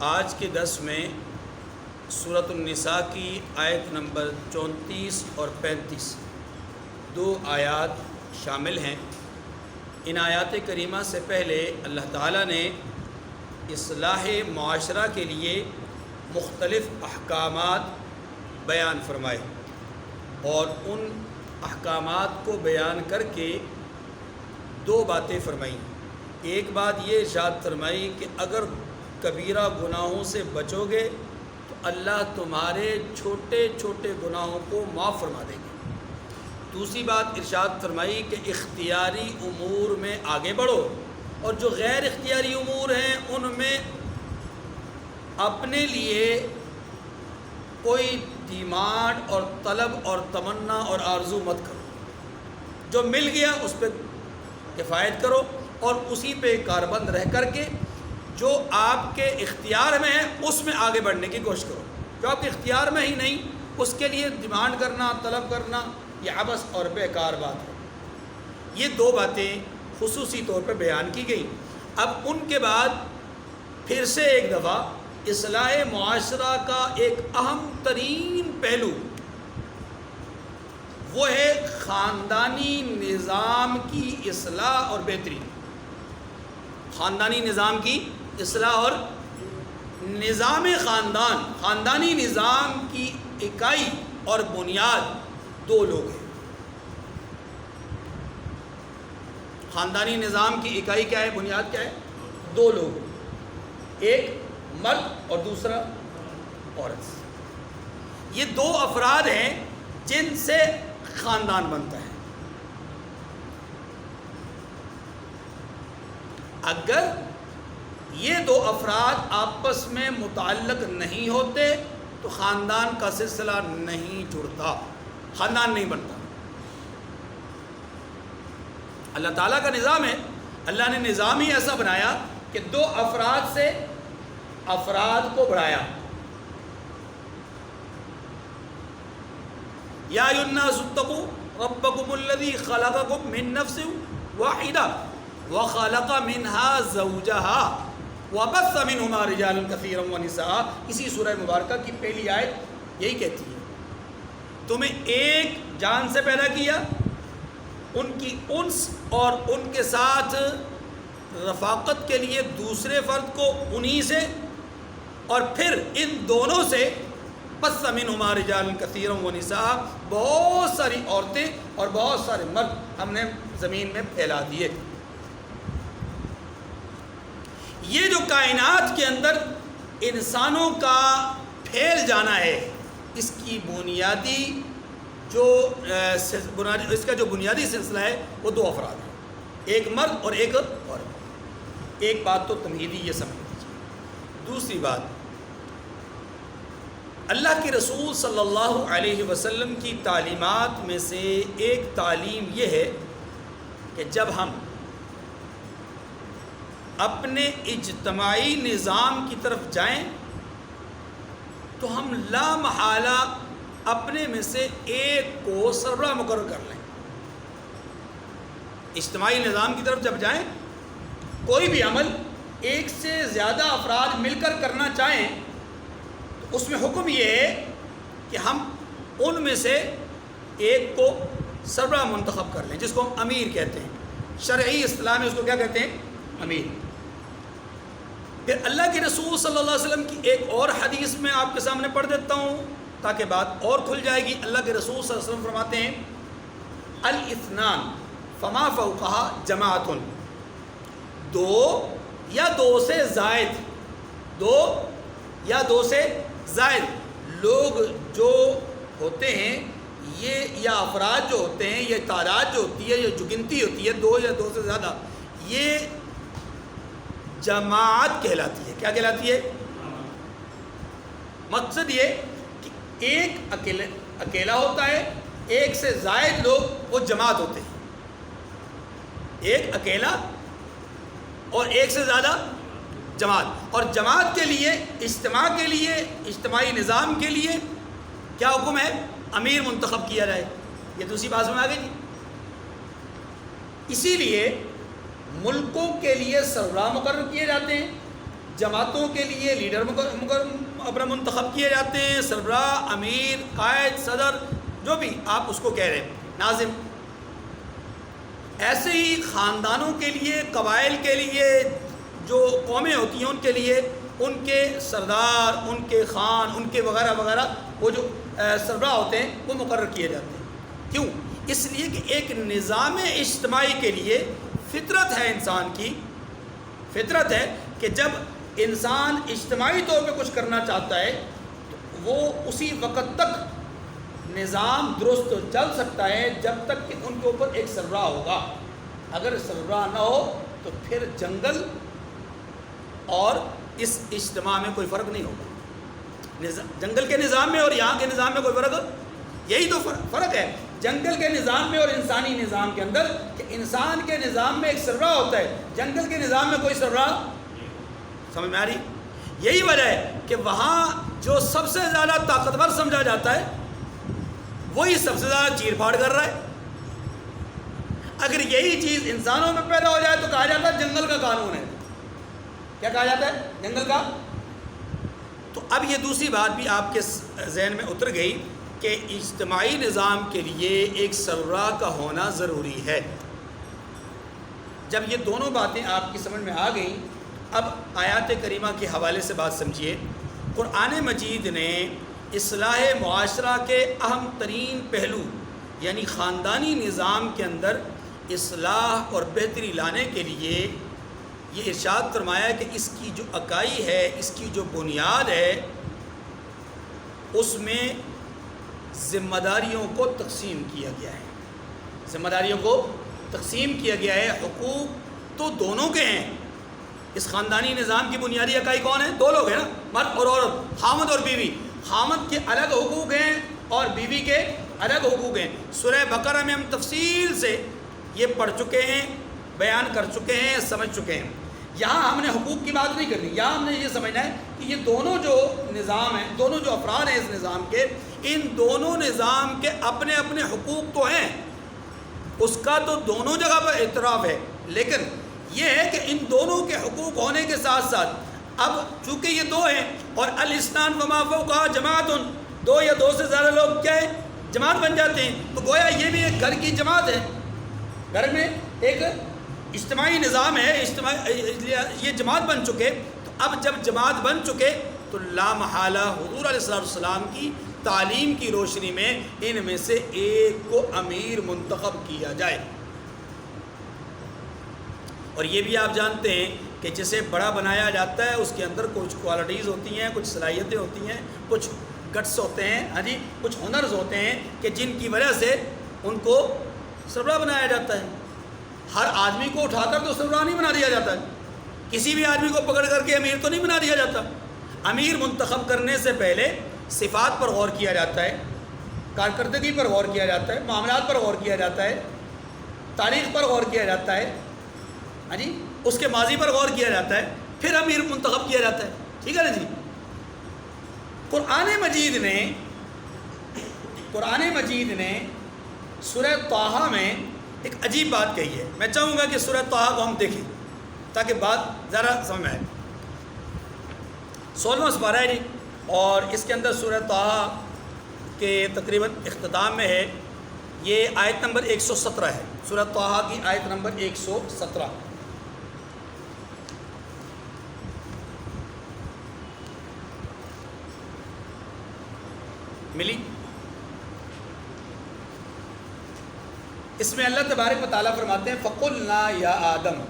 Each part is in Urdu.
آج کے درس میں سورۃ النساء کی آیت نمبر 34 اور 35 دو آیات شامل ہیں۔ ان آیات کریمہ سے پہلے اللہ تعالیٰ نے اصلاح معاشرہ کے لیے مختلف احکامات بیان فرمائے اور ان احکامات کو بیان کر کے دو باتیں فرمائیں۔ ایک بات یہ ارشاد فرمائی کہ اگر کبیرہ گناہوں سے بچو گے تو اللہ تمہارے چھوٹے چھوٹے گناہوں کو معاف فرما دے گا۔ دوسری بات ارشاد فرمائی کہ اختیاری امور میں آگے بڑھو اور جو غیر اختیاری امور ہیں ان میں اپنے لیے کوئی ڈیمانڈ اور طلب اور تمنا اور آرزو مت کرو، جو مل گیا اس پہ کفایت کرو اور اسی پہ کاربند رہ کر کے جو آپ کے اختیار میں ہے اس میں آگے بڑھنے کی کوشش کرو۔ جو آپ کے اختیار میں ہی نہیں اس کے لیے ڈیمانڈ کرنا، طلب کرنا یہ عبث اور بیکار بات ہے۔ یہ دو باتیں خصوصی طور پہ بیان کی گئی۔ اب ان کے بعد پھر سے ایک دفعہ اصلاح معاشرہ کا ایک اہم ترین پہلو وہ ہے خاندانی نظام کی اصلاح اور بہتری۔ خاندانی نظام کی اصلاح اور نظام خاندانی نظام کی اکائی اور بنیاد دو لوگ ہیں۔ خاندانی نظام کی اکائی کیا ہے، بنیاد کیا ہے؟ دو لوگ، ایک مرد اور دوسرا عورت۔ یہ دو افراد ہیں جن سے خاندان بنتا ہے۔ اگر یہ دو افراد آپس میں متعلق نہیں ہوتے تو خاندان کا سلسلہ نہیں جڑتا، خاندان نہیں بنتا۔ اللہ تعالیٰ کا نظام ہے، اللہ نے نظام ہی ایسا بنایا کہ دو افراد سے افراد کو بڑھایا۔ یا ایھا الناس اتقوا ربکم الذی خلقکم من نفس واحدہ وخلق منها زوجها وبث منهما رجالا كثيرا ونساء۔ اسی سورہ مبارکہ کی پہلی آیت یہی کہتی ہے تمہیں ایک جان سے پیدا کیا، ان کی انس اور ان کے ساتھ رفاقت کے لیے دوسرے فرد کو انہی سے، اور پھر ان دونوں سے بث منہما رجالا کثیرا ونساء، بہت ساری عورتیں اور بہت سارے مرد ہم نے زمین میں پھیلا دیے۔ یہ جو کائنات کے اندر انسانوں کا پھیل جانا ہے، اس کی بنیادی اس کا جو بنیادی سلسلہ ہے وہ دو افراد ہیں، ایک مرد اور ایک عورت۔ ایک بات تو تمہیدی یہ سمجھ لیجیے۔ دوسری بات، اللہ کے رسول صلی اللہ علیہ وسلم کی تعلیمات میں سے ایک تعلیم یہ ہے کہ جب ہم اپنے اجتماعی نظام کی طرف جائیں تو ہم لا محالہ اپنے میں سے ایک کو سربراہ مقرر کر لیں۔ اجتماعی نظام کی طرف جب جائیں، کوئی بھی عمل ایک سے زیادہ افراد مل کر کرنا چاہیں تو اس میں حکم یہ ہے کہ ہم ان میں سے ایک کو سربراہ منتخب کر لیں، جس کو ہم امیر کہتے ہیں۔ شرعی اصطلاح میں اس کو کیا کہتے ہیں؟ امیر۔ پھر اللہ کے رسول صلی اللہ علیہ وسلم کی ایک اور حدیث میں آپ کے سامنے پڑھ دیتا ہوں تاکہ بات اور کھل جائے گی۔ اللہ کے رسول صلی اللہ علیہ وسلم فرماتے ہیں الاثنان فما فوقہا جماعت، دو یا دو سے زائد، دو یا دو سے زائد لوگ جو ہوتے ہیں، یہ یا افراد جو ہوتے ہیں، یہ تعداد جو ہوتی ہے، یہ جو گنتی ہوتی ہے، دو یا دو سے زیادہ، یہ جماعت کہلاتی ہے۔ کیا کہلاتی ہے؟ مقصد یہ کہ ایک اکیلا ہوتا ہے، ایک سے زائد لوگ وہ جماعت ہوتے ہیں۔ ایک اکیلا اور ایک سے زیادہ جماعت، اور جماعت کے لیے، اجتماع کے لیے، اجتماعی نظام کے لیے کیا حکم ہے؟ امیر منتخب کیا جائے۔ یہ دوسری بات میں آ گئی۔ اسی لیے ملکوں کے لیے سربراہ مقرر کیے جاتے ہیں، جماعتوں کے لیے لیڈر اپنا منتخب کیے جاتے ہیں، سربراہ، امیر، قائد، صدر، جو بھی آپ اس کو کہہ رہے ہیں، ناظم۔ ایسے ہی خاندانوں کے لیے، قبائل کے لیے، جو قومیں ہوتی ہیں ان کے لیے ان کے سردار، ان کے خان، ان کے وغیرہ وغیرہ، وہ جو سربراہ ہوتے ہیں وہ مقرر کیے جاتے ہیں۔ کیوں؟ اس لیے کہ ایک نظام اجتماعی کے لیے فطرت ہے، انسان کی فطرت ہے کہ جب انسان اجتماعی طور پہ کچھ کرنا چاہتا ہے تو وہ اسی وقت تک نظام درست چل سکتا ہے جب تک کہ ان کے اوپر ایک سربراہ ہوگا۔ اگر سربراہ نہ ہو تو پھر جنگل اور اس اجتماع میں کوئی فرق نہیں ہوگا۔ جنگل کے نظام میں اور یہاں کے نظام میں کوئی فرق، یہی تو فرق ہے جنگل کے نظام میں اور انسانی نظام کے اندر، کہ انسان کے نظام میں ایک سربراہ ہوتا ہے، جنگل کے نظام میں کوئی سربراہ، سمجھ میں آ رہی؟ یہی وجہ ہے کہ وہاں جو سب سے زیادہ طاقتور سمجھا جاتا ہے وہی سب سے زیادہ چیر پھاڑ کر رہا ہے۔ اگر یہی چیز انسانوں میں پیدا ہو جائے تو کہا جاتا ہے جنگل کا قانون ہے۔ کیا کہا جاتا ہے؟ جنگل کا۔ تو اب یہ دوسری بات بھی آپ کے ذہن میں اتر گئی کہ اجتماعی نظام کے لیے ایک سربراہ کا ہونا ضروری ہے۔ جب یہ دونوں باتیں آپ کی سمجھ میں آ گئیں، اب آیات کریمہ کے حوالے سے بات سمجھیے۔ قرآن مجید نے اصلاح معاشرہ کے اہم ترین پہلو یعنی خاندانی نظام کے اندر اصلاح اور بہتری لانے کے لیے یہ ارشاد فرمایا کہ اس کی جو اکائی ہے، اس کی جو بنیاد ہے، اس میں ذمہ داریوں کو تقسیم کیا گیا ہے۔ ذمہ داریوں کو تقسیم کیا گیا ہے۔ حقوق تو دونوں کے ہیں۔ اس خاندانی نظام کی بنیادی اکائی کون ہے؟ دو لوگ ہیں نا، مرد اور عورت، خامد اور بیوی۔ خامد کے الگ حقوق ہیں اور بیوی کے الگ حقوق ہیں۔ سورہ بقرہ میں ہم تفصیل سے یہ پڑھ چکے ہیں، بیان کر چکے ہیں، سمجھ چکے ہیں۔ یہاں ہم نے حقوق کی بات نہیں کرنی، یہاں ہم نے یہ سمجھنا ہے کہ یہ دونوں جو نظام ہیں، دونوں جو افراد ہیں اس نظام کے، ان دونوں نظام کے اپنے اپنے حقوق تو ہیں، اس کا تو دونوں جگہ پر اعتراف ہے، لیکن یہ ہے کہ ان دونوں کے حقوق ہونے کے ساتھ ساتھ اب چونکہ یہ دو ہیں اور الاثنان وما فوقہا جماعت، دو یا دو سے زیادہ لوگ کیا ہے؟ جماعت بن جاتے ہیں۔ تو گویا یہ بھی ایک گھر کی جماعت ہے، گھر میں ایک اجتماعی نظام ہے، یہ جماعت بن چکے۔ تو اب جب جماعت بن چکے تو لا محالہ حضور علیہ السلام کی تعلیم کی روشنی میں ان میں سے ایک کو امیر منتخب کیا جائے۔ اور یہ بھی آپ جانتے ہیں کہ جسے بڑا بنایا جاتا ہے اس کے اندر کچھ کوالٹیز ہوتی ہیں، کچھ صلاحیتیں ہوتی ہیں، کچھ گٹس ہوتے ہیں، ہاں جی، کچھ ہنرز ہوتے ہیں کہ جن کی وجہ سے ان کو سربراہ بنایا جاتا ہے۔ ہر آدمی کو اٹھا کر تو سربراہ نہیں بنا دیا جاتا ہے، کسی بھی آدمی کو پکڑ کر کے امیر تو نہیں بنا دیا جاتا۔ امیر منتخب کرنے سے پہلے صفات پر غور کیا جاتا ہے، کارکردگی پر غور کیا جاتا ہے، معاملات پر غور کیا جاتا ہے، تاریخ پر غور کیا جاتا ہے، ہاں جی، اس کے ماضی پر غور کیا جاتا ہے، پھر امیر منتخب کیا جاتا ہے۔ ٹھیک ہے نا جی؟ قرآن مجید نے سورہ طٰہٰ میں ایک عجیب بات کہی ہے۔ میں چاہوں گا کہ سورہ طٰہٰ کو ہم دیکھیں تاکہ بات ذرا سمجھ میں آئے۔ 16واں سپارہ ہے جی، اور اس کے اندر سورہ طٰہٰ کے تقریباً اختتام میں ہے، یہ آیت نمبر 117 ہے، سورہ طٰہٰ کی آیت نمبر 117 ملی۔ اس میں اللہ تبارک و تعالیٰ فرماتے ہیں فَقُلْنَا یا آدم،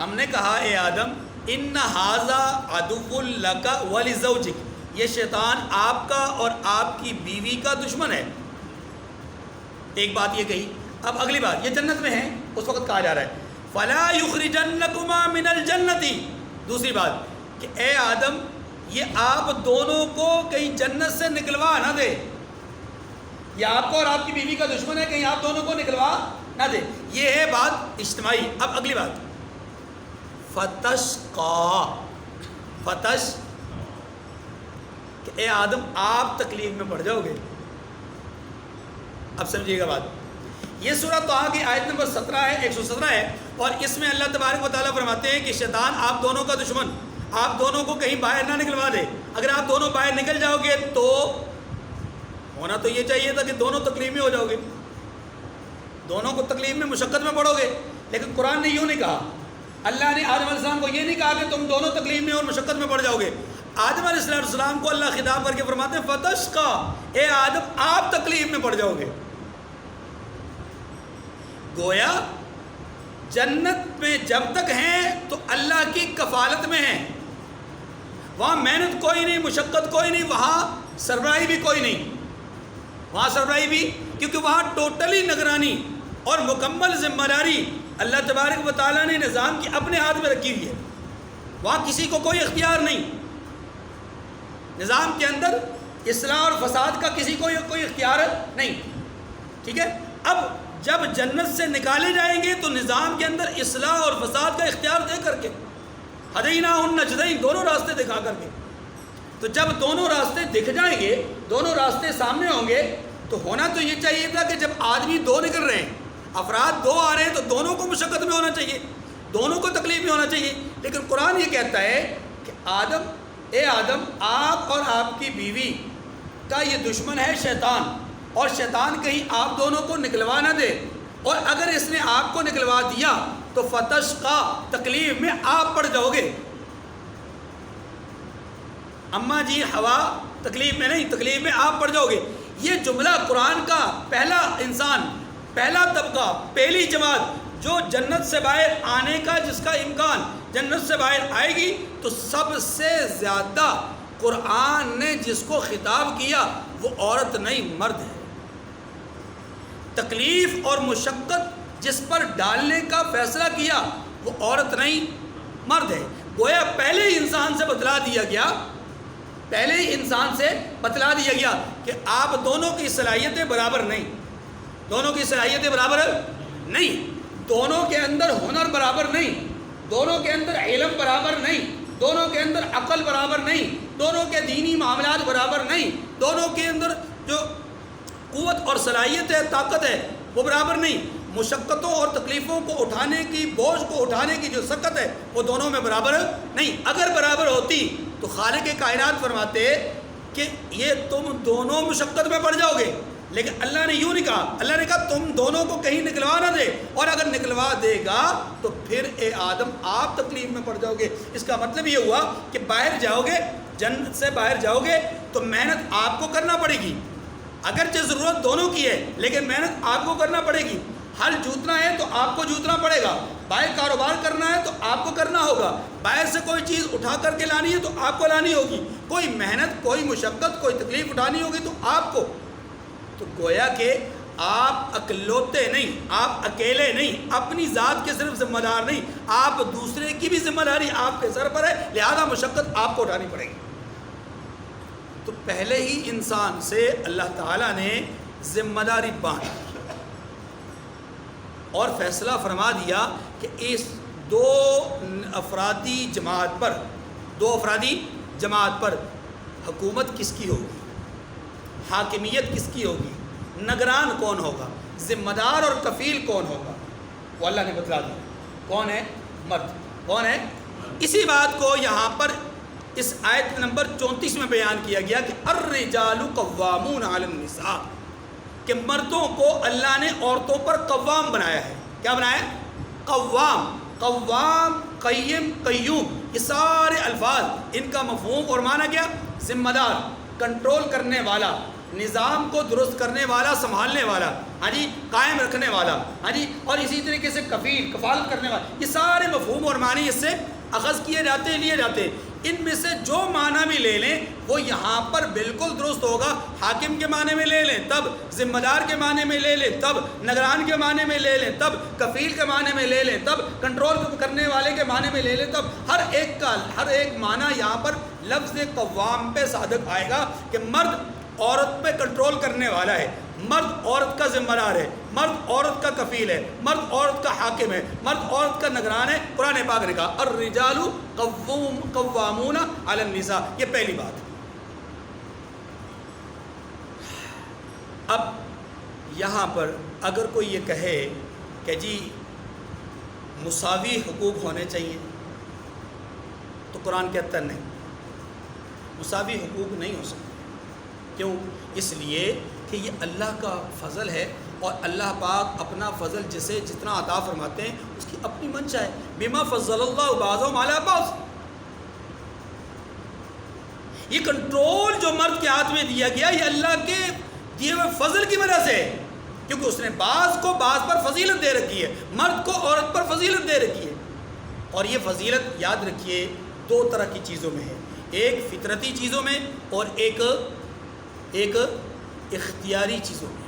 ہم نے کہا اے آدم، اِنَّ هَذَا عَدُوٌّ لَكَ وَلِزَوْجِكَ، یہ شیطان آپ کا اور آپ کی بیوی کا دشمن ہے۔ ایک بات یہ کہی، اب اگلی بات، یہ جنت میں ہیں اس وقت کہا جا رہا ہے فَلَا يُخْرِجَنَّكُمَا مِنَ الْجَنَّةِ، دوسری بات کہ اے آدم یہ آپ دونوں کو کہیں جنت سے نکلوا نہ دے، یہ آپ کو اور آپ کی بیوی کا دشمن ہے، کہیں آپ دونوں کو نکلوا نہ دے۔ یہ ہے بات اجتماعی۔ اب اگلی بات فَتَشْقَىٰ، فتش کہ اے آدم آپ تکلیف میں پڑ جاؤ گے۔ اب سمجھیے گا بات، یہ سورہ طٰہٰ کی آیت نمبر 17 ہے، 117 ہے، اور اس میں اللہ تبارک و تعالیٰ فرماتے ہیں کہ شیطان آپ دونوں کا دشمن، آپ دونوں کو کہیں باہر نہ نکلوا دے. اگر آپ دونوں باہر نکل جاؤ گے تو ہونا تو یہ چاہیے تھا کہ دونوں تکلیف میں ہو جاؤ گے, دونوں کو تکلیف میں مشقت میں پڑو گے. لیکن قرآن نے یوں نہیں کہا. اللہ نے آدم علیہ السلام کو یہ نہیں کہا کہ تم دونوں تکلیف میں اور مشقت میں پڑ جاؤ گے. آدم علیہ السلام کو اللہ خطاب کر کے فرماتے ہیں فتشقا, اے آدم آپ تکلیف میں پڑ جاؤ گے. گویا جنت میں جب تک ہیں تو اللہ کی کفالت میں ہیں. وہاں محنت کوئی نہیں, مشقت کوئی نہیں, وہاں سربراہی بھی کوئی نہیں. وہاں سربراہی بھی, کیونکہ وہاں ٹوٹلی نگرانی اور مکمل ذمہ داری اللہ تبارک و تعالیٰ نے نظام کی اپنے ہاتھ میں رکھی ہوئی ہے. وہاں کسی کو کوئی اختیار نہیں. نظام کے اندر اصلاح اور فساد کا کسی کو کوئی اختیار نہیں. ٹھیک ہے. اب جب جنت سے نکالے جائیں گے تو نظام کے اندر اصلاح اور فساد کا اختیار دے کر کے, ہدیناہ النجدین, دونوں راستے دکھا کر کے. تو جب دونوں راستے دکھ جائیں گے, دونوں راستے سامنے ہوں گے, تو ہونا تو یہ چاہیے تھا کہ جب آدمی دو نکل رہے ہیں, افراد دو آ رہے ہیں, تو دونوں کو مشقت میں ہونا چاہیے, دونوں کو تکلیف میں ہونا چاہیے. لیکن قرآن یہ کہتا ہے کہ آدم, اے آدم, آپ اور آپ کی بیوی کا یہ دشمن ہے شیطان, اور شیطان کہیں آپ دونوں کو نکلوا نہ دے, اور اگر اس نے آپ کو نکلوا دیا تو فتشقا, تکلیف میں آپ پڑ جاؤ گے. اماں جی ہوا تکلیف میں نہیں, تکلیف میں آپ پڑ جاؤ گے. یہ جملہ قرآن کا پہلا انسان, پہلا طبقہ, پہلی جماعت جو جنت سے باہر آنے کا جس کا امکان جنت سے باہر آئے گی, تو سب سے زیادہ قرآن نے جس کو خطاب کیا وہ عورت نہیں مرد ہے. تکلیف اور مشقت جس پر ڈالنے کا فیصلہ کیا وہ عورت نہیں مرد ہے. گویا پہلے ہی انسان سے بتلا دیا گیا, پہلے ہی انسان سے بتلا دیا گیا کہ آپ دونوں کی صلاحیتیں برابر نہیں, دونوں کی صلاحیتیں برابر نہیں, دونوں کے اندر ہنر برابر نہیں, دونوں کے اندر علم برابر نہیں, دونوں کے اندر عقل برابر نہیں, دونوں کے دینی معاملات برابر نہیں, دونوں کے اندر جو قوت اور صلاحیت ہے, طاقت ہے, وہ برابر نہیں. مشقتوں اور تکلیفوں کو اٹھانے کی, بوجھ کو اٹھانے کی جو سکت ہے وہ دونوں میں برابر نہیں. اگر برابر ہوتی تو خالق کائنات فرماتے کہ یہ تم دونوں مشقت میں پڑ جاؤ گے. لیکن اللہ نے یوں نہیں کہا, اللہ نے کہا تم دونوں کو کہیں نکلوا نہ دے, اور اگر نکلوا دے گا تو پھر اے آدم آپ تکلیف میں پڑ جاؤ گے. اس کا مطلب یہ ہوا کہ باہر جاؤ گے, جنت سے باہر جاؤ گے تو محنت آپ کو کرنا پڑے گی. اگرچہ ضرورت دونوں کی ہے لیکن محنت آپ کو کرنا پڑے گی. ہل جوتنا ہے تو آپ کو جوتنا پڑے گا, باہر کاروبار کرنا ہے تو آپ کو کرنا ہوگا, باہر سے کوئی چیز اٹھا کر کے لانی ہے تو آپ کو لانی ہوگی, کوئی محنت, کوئی مشقت, کوئی تکلیف اٹھانی ہوگی تو آپ کو. تو گویا کہ آپ اکلوتے نہیں, آپ اکیلے نہیں, اپنی ذات کے صرف ذمہ دار نہیں, آپ دوسرے کی بھی ذمہ داری آپ کے سر پر ہے, لہذا مشقت آپ کو اٹھانی پڑے گی. تو پہلے ہی انسان سے اللہ تعالیٰ نے ذمہ داری بانٹی اور فیصلہ فرما دیا کہ اس دو افرادی جماعت پر حکومت کس کی ہوگی, حاکمیت کس کی ہوگی, نگران کون ہوگا, ذمہ دار اور کفیل کون ہوگا, وہ اللہ نے بتلا دیا. کون ہے؟ مرد. کون ہے؟ اسی بات کو یہاں پر اس آیت نمبر 34 میں بیان کیا گیا کہ الرجال قوامون علی النساء, کہ مردوں کو اللہ نے عورتوں پر قوام بنایا ہے. کیا بنایا ہے؟ قوام, قیم, قیوم, یہ سارے الفاظ, ان کا مفہوم اور معنی کیا؟ ذمہ دار, کنٹرول کرنے والا, نظام کو درست کرنے والا, سنبھالنے والا, ہاں جی, قائم رکھنے والا, ہاں جی, اور اسی طریقے سے کفیل, کفالت کرنے والا. یہ سارے مفہوم اور معنی اس سے اخذ کیے جاتے, لیے جاتے. ان میں سے جو معنی بھی لے لیں وہ یہاں پر بالکل درست ہوگا. حاکم کے معنی میں لے لیں تب, ذمہ دار کے معنی میں لے لیں تب, نگران کے معنی میں لے لیں تب, کفیل کے معنی میں لے لیں تب, کنٹرول کرنے والے کے معنی میں لے لیں تب, ہر ایک معنی یہاں پر لفظ قوام پہ صادق آئے گا کہ مرد عورت پہ کنٹرول کرنے والا ہے, مرد عورت کا ذمہ دار ہے, مرد عورت کا کفیل ہے, مرد عورت کا حاکم ہے, مرد عورت کا نگران ہے. قرآن پاک نے کہا الرجال قوامون علی النساء, یہ پہلی بات. اب یہاں پر اگر کوئی یہ کہے کہ جی مساوی حقوق ہونے چاہیے, تو تو قرآن کہتا نہیں، مساوی حقوق نہیں ہو سکتے۔ کیوں؟ اس لیے کہ یہ اللہ کا فضل ہے، اور اللہ پاک اپنا فضل جسے جتنا عطا فرماتے ہیں اس کی اپنی منشا ہے۔ بما فضل اللہ بعضهم علی بعض، یہ کنٹرول جو مرد کے ہاتھ میں دیا گیا یہ اللہ کے دیے ہوئے فضل کی وجہ سے ہے، کیونکہ اس نے بعض کو بعض پر فضیلت دے رکھی ہے، مرد کو عورت پر فضیلت دے رکھی ہے۔ اور یہ فضیلت یاد رکھیے دو طرح کی چیزوں میں ہے، ایک فطرتی چیزوں میں اور ایک اختیاری چیزوں میں۔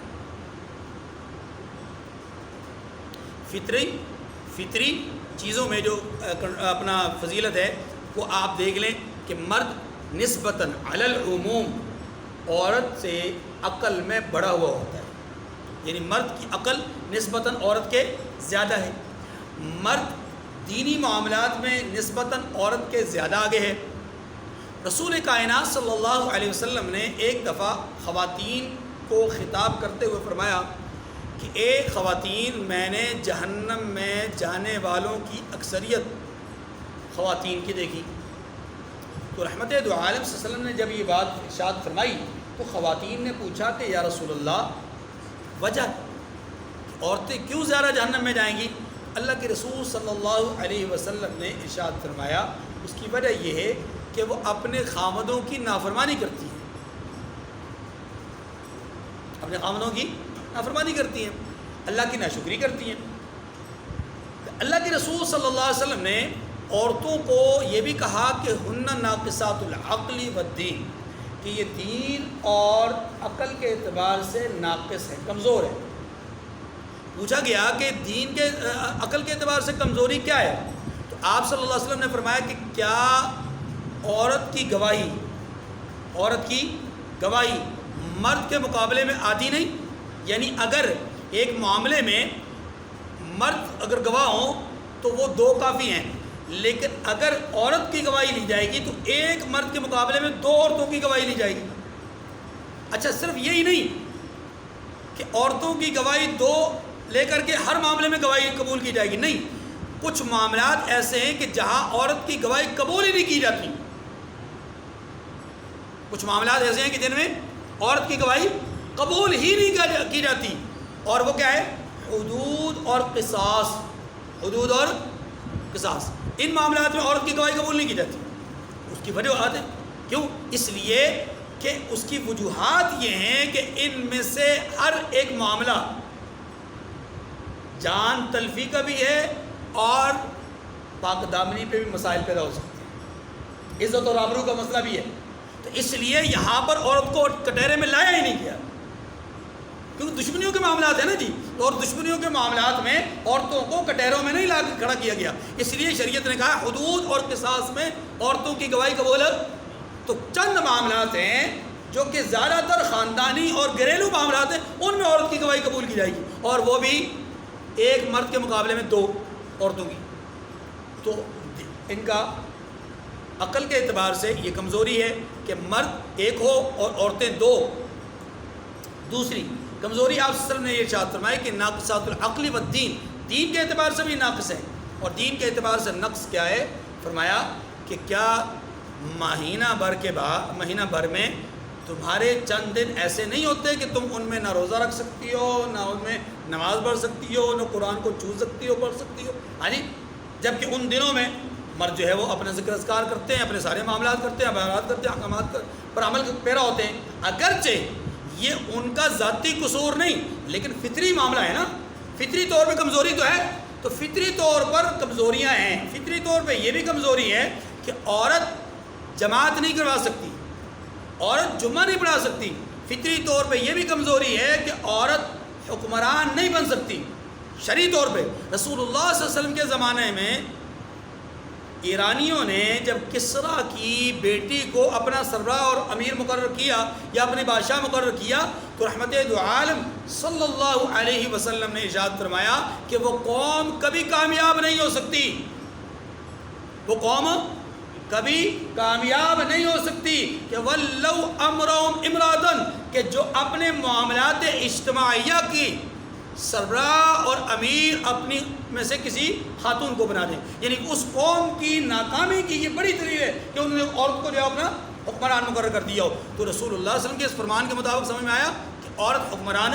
فطری چیزوں میں جو اپنا فضیلت ہے وہ آپ دیکھ لیں کہ مرد نسبتاً علی العموم عورت سے عقل میں بڑا ہوا ہوتا ہے، یعنی مرد کی عقل نسبتاً عورت کے زیادہ ہے، مرد دینی معاملات میں نسبتاً عورت کے زیادہ آگے ہے۔ رسول کائنات صلی اللہ علیہ وسلم نے ایک دفعہ خواتین کو خطاب کرتے ہوئے فرمایا کہ اے خواتین، میں نے جہنم میں جانے والوں کی اکثریت خواتین کی دیکھی۔ تو رحمت دو عالم صلی اللہ علیہ وسلم نے جب یہ بات ارشاد فرمائی تو خواتین نے پوچھا کہ یا رسول اللہ وجہ، عورتیں کیوں زیادہ جہنم میں جائیں گی؟ اللہ کے رسول صلی اللہ علیہ وسلم نے ارشاد فرمایا اس کی وجہ یہ ہے کہ وہ اپنے خامدوں کی نافرمانی کرتی ہیں، اپنے خامدوں کی نافرمانی کرتی ہیں، اللہ کی ناشکری کرتی ہیں۔ اللہ کے رسول صلی اللہ علیہ وسلم نے عورتوں کو یہ بھی کہا کہ ہن ناقصات العقل والدین، کہ یہ دین اور عقل کے اعتبار سے ناقص ہے، کمزور ہے۔ پوچھا گیا کہ دین کے عقل کے اعتبار سے کمزوری کیا ہے؟ تو آپ صلی اللہ علیہ وسلم نے فرمایا کہ کیا عورت کی گواہی مرد کے مقابلے میں آتی نہیں؟ یعنی اگر ایک معاملے میں مرد اگر گواہ ہوں تو وہ دو کافی ہیں، لیکن اگر عورت کی گواہی لی جائے گی تو ایک مرد کے مقابلے میں دو عورتوں کی گواہی لی جائے گی۔ اچھا، صرف یہی نہیں کہ عورتوں کی گواہی دو لے کر کے ہر معاملے میں گواہی قبول کی جائے گی، نہیں، کچھ معاملات ایسے ہیں کہ جہاں عورت کی گواہی قبول ہی نہیں کی جاتی، کچھ معاملات ایسے ہیں کہ جن میں عورت کی گواہی قبول ہی نہیں کی جاتی، اور وہ کیا ہے؟ حدود اور قصاص۔ حدود اور قصاص، ان معاملات میں عورت کی گواہی قبول نہیں کی جاتی۔ اس کی وجوہات ہیں، کیوں؟ اس لیے کہ اس کی وجوہات یہ ہیں کہ ان میں سے ہر ایک معاملہ جان تلفی کا بھی ہے اور پاک دامنی پہ بھی مسائل پیدا ہو سکتے ہیں، عزت اور آبرو کا مسئلہ بھی ہے۔ تو اس لیے یہاں پر عورت کو کٹہرے میں لایا ہی نہیں گیا، کیونکہ دشمنیوں کے معاملات ہیں نا جی، اور دشمنیوں کے معاملات میں عورتوں کو کٹہروں میں نہیں لا کے کھڑا کیا گیا۔ اس لیے شریعت نے کہا حدود اور قصاص میں عورتوں کی گواہی قبول ہے۔ تو چند معاملات ہیں جو کہ زیادہ تر خاندانی اور گھریلو معاملات ہیں، ان میں عورت کی گواہی قبول کی جائے گی، اور وہ بھی ایک مرد کے مقابلے میں دو عورتوں کی۔ تو ان کا عقل کے اعتبار سے یہ کمزوری ہے کہ مرد ایک ہو اور عورتیں دو۔ دوسری کمزوری آپ صلی اللہ علیہ وسلم نے یہ ارشاد فرمایا کہ ناقصات العقل والدین، دین کے اعتبار سے بھی ناقص ہے۔ اور دین کے اعتبار سے نقص کیا ہے؟ فرمایا کہ کیا مہینہ بھر میں تمہارے چند دن ایسے نہیں ہوتے کہ تم ان میں نہ روزہ رکھ سکتی ہو، نہ ان میں نماز پڑھ سکتی ہو، نہ قرآن کو چھو سکتی ہو، پڑھ سکتی ہو؟ ہاں جی، جبکہ ان دنوں میں مرد جو ہے وہ اپنے ذکر اذکار کرتے ہیں، اپنے سارے معاملات کرتے ہیں، عبادات کرتے ہیں، احکامات پر عمل پیرا ہوتے ہیں۔ اگرچہ یہ ان کا ذاتی قصور نہیں، لیکن فطری معاملہ ہے نا، فطری طور پہ کمزوری تو ہے۔ تو فطری طور پر کمزوریاں ہیں، فطری طور پہ یہ بھی کمزوری ہے کہ عورت جماعت نہیں کروا سکتی، عورت جمعہ نہیں پڑھا سکتی۔ فطری طور پہ یہ بھی کمزوری ہے کہ عورت حکمران نہیں بن سکتی شرعی طور پہ۔ رسول اللہ صلی اللہ علیہ وسلم کے زمانے میں ایرانیوں نے جب کسریٰ کی بیٹی کو اپنا سربراہ اور امیر مقرر کیا یا اپنے بادشاہ مقرر کیا تو رحمت دو عالم صلی اللہ علیہ وسلم نے ارشاد فرمایا کہ وہ قوم کبھی کامیاب نہیں ہو سکتی، وہ قوم کبھی کامیاب نہیں ہو سکتی کہ وَلَّوْ أَمْرَهُمْ إِمْرَأَةً، کہ جو اپنے معاملات اجتماعیہ کی سربراہ اور امیر اپنی میں سے کسی خاتون کو بنا دیں، یعنی اس قوم کی ناکامی کی یہ بڑی دلیل ہے کہ انہوں نے عورت کو جو ہے اپنا حکمران مقرر کر دیا ہو۔ تو رسول اللہ صلی اللہ علیہ وسلم کے اس فرمان کے مطابق سمجھ میں آیا کہ عورت حکمران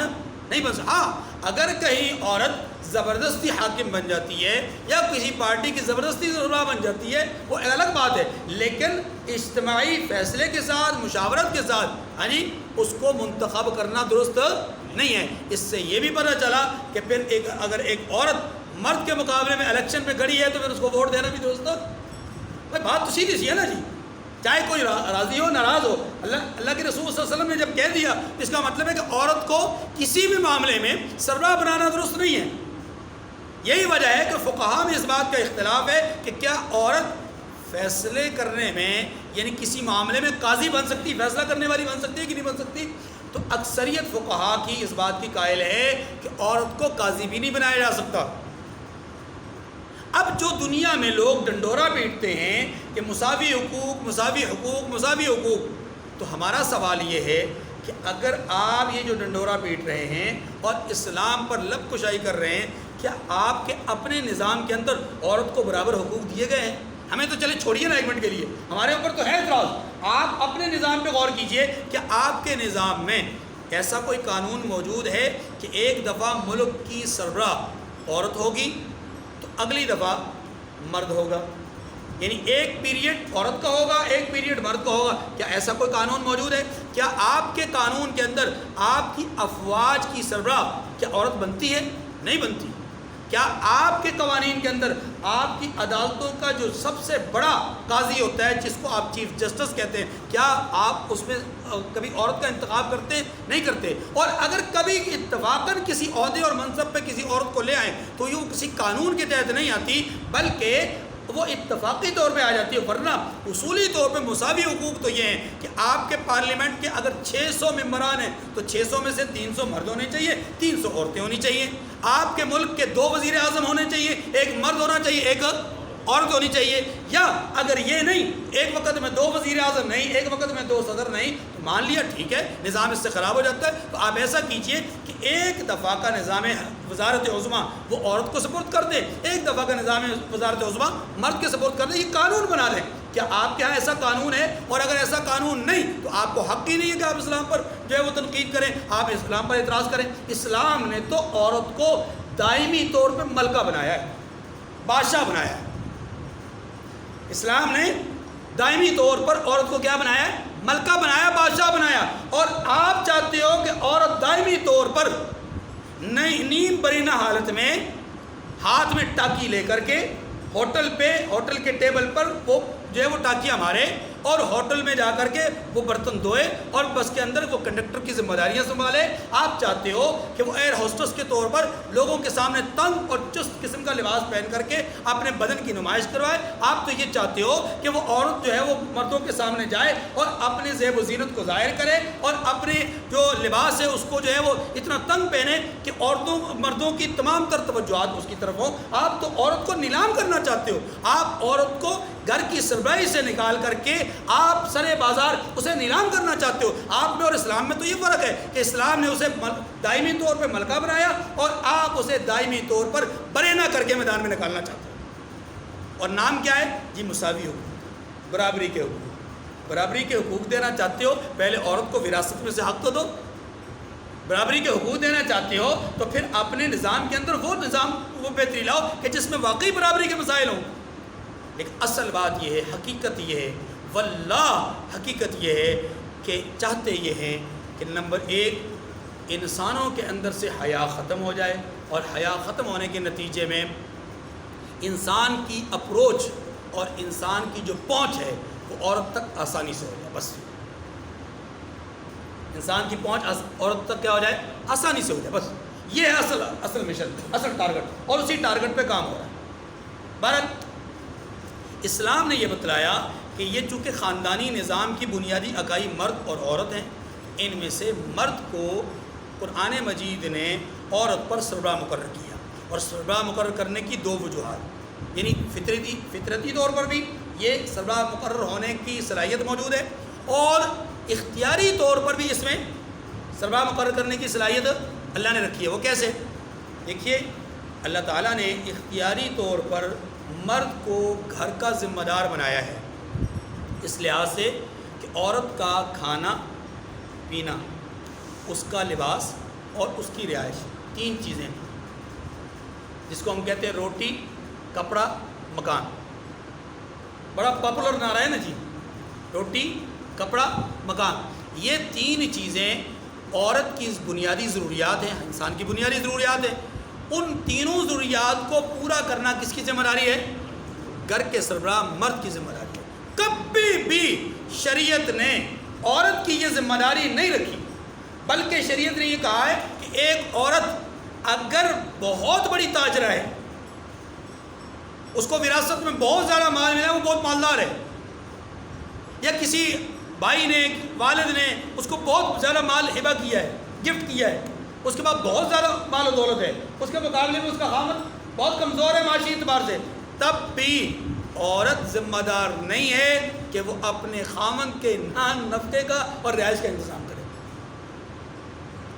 نہیں بن سکتی۔ ہاں اگر کہیں عورت زبردستی حاکم بن جاتی ہے یا کسی پارٹی کی زبردستی سربراہ بن جاتی ہے وہ ایک الگ بات ہے، لیکن اجتماعی فیصلے کے ساتھ، مشاورت کے ساتھ اس کو منتخب کرنا درست نہیں ہے۔ اس سے یہ بھی پتہ چلا کہ پھر اگر ایک عورت مرد کے مقابلے میں الیکشن میں کھڑی ہے تو پھر اس کو ووٹ دینا بھی درست ہے۔ بھائی بات تو سیدھی سی ہے نا جی، چاہے کوئی راضی ہو ناراض ہو، اللہ کے رسول صلی اللہ علیہ وسلم نے جب کہہ دیا اس کا مطلب ہے کہ عورت کو کسی بھی معاملے میں سربراہ بنانا درست نہیں ہے۔ یہی وجہ ہے کہ فقہاء میں اس بات کا اختلاف ہے کہ کیا عورت فیصلے کرنے میں یعنی کسی معاملے میں قاضی بن سکتی، فیصلہ کرنے والی بن سکتی ہے کہ نہیں بن سکتی؟ تو اکثریت فقہاء کی اس بات کی قائل ہے کہ عورت کو قاضی بھی نہیں بنایا جا سکتا۔ اب جو دنیا میں لوگ ڈنڈورا پیٹتے ہیں کہ مساوی حقوق مساوی حقوق مساوی حقوق، تو ہمارا سوال یہ ہے کہ اگر آپ یہ جو ڈنڈورا پیٹ رہے ہیں اور اسلام پر لب کشائی کر رہے ہیں، کیا آپ کے اپنے نظام کے اندر عورت کو برابر حقوق دیے گئے ہیں؟ ہمیں تو چلے چھوڑیے نا ایک منٹ کے لیے، ہمارے اوپر تو ہے اعتراض، آپ اپنے نظام پہ غور کیجئے کہ آپ کے نظام میں ایسا کوئی قانون موجود ہے کہ ایک دفعہ ملک کی سربراہ عورت ہوگی تو اگلی دفعہ مرد ہوگا، یعنی ایک پیریڈ عورت کا ہوگا ایک پیریڈ مرد کا ہوگا؟ کیا ایسا کوئی قانون موجود ہے؟ کیا آپ کے قانون کے اندر آپ کی افواج کی سربراہ کیا عورت بنتی ہے؟ نہیں بنتی۔ کیا آپ کے قوانین کے اندر آپ کی عدالتوں کا جو سب سے بڑا قاضی ہوتا ہے جس کو آپ چیف جسٹس کہتے ہیں، کیا آپ اس میں کبھی عورت کا انتخاب کرتے؟ نہیں کرتے۔ اور اگر کبھی اتفاقاً کسی عہدے اور منصب پہ کسی عورت کو لے آئیں تو یہ کسی قانون کے تحت نہیں آتی بلکہ وہ اتفاقی طور پہ آ جاتی ہے، ورنہ اصولی طور پہ مساوی حقوق تو یہ ہیں کہ آپ کے پارلیمنٹ کے اگر 600 ممبران ہیں تو 600 میں سے 300 مرد ہونے چاہیے، 300 عورتیں ہونی چاہیے۔ آپ کے ملک کے 2 وزیر اعظم ہونے چاہیے، ایک مرد ہونا چاہیے ایک عورت ہونی چاہیے۔ یا اگر یہ نہیں، ایک وقت میں 2 وزیر اعظم نہیں، ایک وقت میں 2 صدر نہیں، تو مان لیا ٹھیک ہے نظام اس سے خراب ہو جاتا ہے، تو آپ ایسا کیجئے کہ ایک دفعہ کا نظام وزارت عظمیٰ وہ عورت کو سپورٹ کر دے، ایک دفعہ کا نظام وزارت عظمیٰ مرد کے سپورٹ کر دے، یہ قانون بنا دیں۔ کیا آپ کے ہاں ایسا قانون ہے؟ اور اگر ایسا قانون نہیں تو آپ کو حق ہی نہیں ہے کہ آپ اسلام پر جو ہے وہ تنقید کریں، آپ اسلام پر اعتراض کریں۔ اسلام نے تو عورت کو دائمی طور پہ ملکہ بنایا ہے، بادشاہ بنایا ہے۔ اسلام نے دائمی طور پر عورت کو کیا بنایا ہے؟ ملکہ بنایا، بادشاہ بنایا۔ اور آپ چاہتے ہو کہ عورت دائمی طور پر نیم برینہ حالت میں ہاتھ میں ٹاکی لے کر کے ہوٹل کے ٹیبل پر وہ جو ہے وہ ٹاکیاں مارے اور ہوٹل میں جا کر کے وہ برتن دھوئے اور بس کے اندر وہ کنڈکٹر کی ذمہ داریاں سنبھالے۔ آپ چاہتے ہو کہ وہ ایئر ہوسٹس کے طور پر لوگوں کے سامنے تنگ اور چست قسم کا لباس پہن کر کے اپنے بدن کی نمائش کروائے۔ آپ تو یہ چاہتے ہو کہ وہ عورت جو ہے وہ مردوں کے سامنے جائے اور اپنے زیب و زینت کو ظاہر کرے اور اپنے جو لباس ہے اس کو جو ہے وہ اتنا تنگ پہنے کہ مردوں کی تمام تر توجہات اس کی طرف ہوں۔ آپ تو عورت کو نیلام کرنا چاہتے ہو، آپ عورت کو گھر کی سربراہی سے نکال کر کے آپ سرے بازار اسے نیلام کرنا چاہتے ہو۔ آپ میں اور اسلام میں تو یہ فرق ہے کہ اسلام نے اسے دائمی طور پر ملکہ بنایا اور آپ اسے دائمی طور پر برہنہ کر کے میدان میں نکالنا چاہتے ہو۔ اور نام کیا ہے جی؟ مساوی حقوق، برابری کے حقوق۔ برابری کے حقوق دینا چاہتے ہو، پہلے عورت کو وراثت میں سے حق تو دو۔ برابری کے حقوق دینا چاہتے ہو تو پھر اپنے نظام کے اندر وہ بہتری لاؤ کہ جس میں واقعی برابری کے مسائل ہوں۔ لیکن اصل بات یہ ہے، حقیقت یہ ہے، واللہ حقیقت یہ ہے کہ چاہتے یہ ہیں کہ نمبر 1 انسانوں کے اندر سے حیا ختم ہو جائے، اور حیا ختم ہونے کے نتیجے میں انسان کی اپروچ اور انسان کی جو پہنچ ہے وہ عورت تک آسانی سے ہو جائے۔ بس انسان کی پہنچ عورت تک کیا ہو جائے؟ آسانی سے ہو جائے۔ بس یہ ہے اصل مشن، اصل ٹارگٹ، اور اسی ٹارگٹ پہ کام ہو رہا ہے۔ بہرحال اسلام نے یہ بتلایا کہ یہ چونکہ خاندانی نظام کی بنیادی اکائی مرد اور عورت ہیں، ان میں سے مرد کو قرآن مجید نے عورت پر سربراہ مقرر کیا، اور سربراہ مقرر کرنے کی 2 وجوہات، یعنی فطرتی طور پر بھی یہ سربراہ مقرر ہونے کی صلاحیت موجود ہے، اور اختیاری طور پر بھی اس میں سربراہ مقرر کرنے کی صلاحیت اللہ نے رکھی ہے۔ وہ کیسے؟ دیکھیے اللہ تعالیٰ نے اختیاری طور پر مرد کو گھر کا ذمہ دار بنایا ہے، اس لحاظ سے کہ عورت کا کھانا پینا، اس کا لباس اور اس کی رہائش، 3 چیزیں جس کو ہم کہتے ہیں روٹی، کپڑا، مکان. بڑا پاپولر نعرہ ہے نا جی، روٹی، کپڑا، مکان. یہ 3 چیزیں عورت کی بنیادی ضروریات ہیں، انسان کی بنیادی ضروریات ہیں. ان تینوں ضروریات کو پورا کرنا کس کی ذمہ داری ہے؟ گھر کے سربراہ مرد کی ذمہ داری ہے. کبھی بھی شریعت نے عورت کی یہ ذمہ داری نہیں رکھی، بلکہ شریعت نے یہ کہا ہے کہ ایک عورت اگر بہت بڑی تاجرہ ہے، اس کو وراثت میں بہت زیادہ مال ملا ہے، وہ بہت مالدار ہے، یا کسی بھائی نے، والد نے اس کو بہت زیادہ مال ہبہ کیا ہے، گفٹ کیا ہے، اس کے بعد بہت زیادہ مال و دولت ہے، اس کے مقابلے میں اس کا خاوند بہت کمزور ہے معاشی اعتبار سے، تب بھی عورت ذمہ دار نہیں ہے کہ وہ اپنے خاوند کے نان نفقے کا اور رہائش کا انتظام کرے.